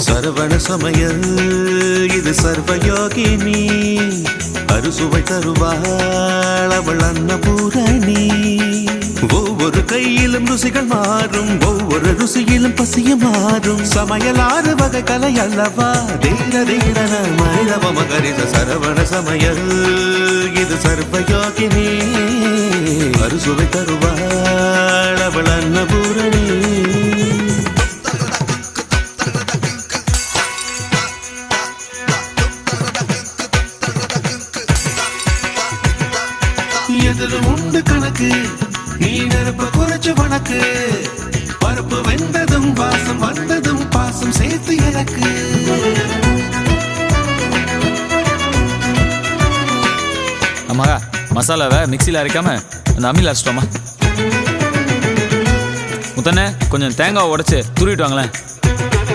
சரவண சமையல் இது சர்வயோகினி அறுசுவை தருவாள் அவள் அன்னபூரணி. ஒவ்வொரு கையிலும் ருசிகள் மாறும், ஒவ்வொரு ருசியிலும் பசிய மாறும். சமையல் 6 வகை கலை அல்லவா, தீர தீரன மனிதவ மகரித சரவண சமையல் இது சர்வயோகினி அறுசுவை தருவாள் அவள் அன்னபூரணி. எதில் உண்டு கணக்கு, நீ நெருப்ப குறைச்சு வணக்கு. பருப்பு வெந்ததும் வாசம் வந்ததும் பாசம் சேர்த்து எனக்கு. ஆமாங்க, மசாலாவை மிக்சியில் அரைக்காம அந்த அம்மியில் அரைச்சிட்டோமா. முத்தண்ணே கொஞ்சம் தேங்காய் உடைச்சு துருவிட்டு வாங்களேன்.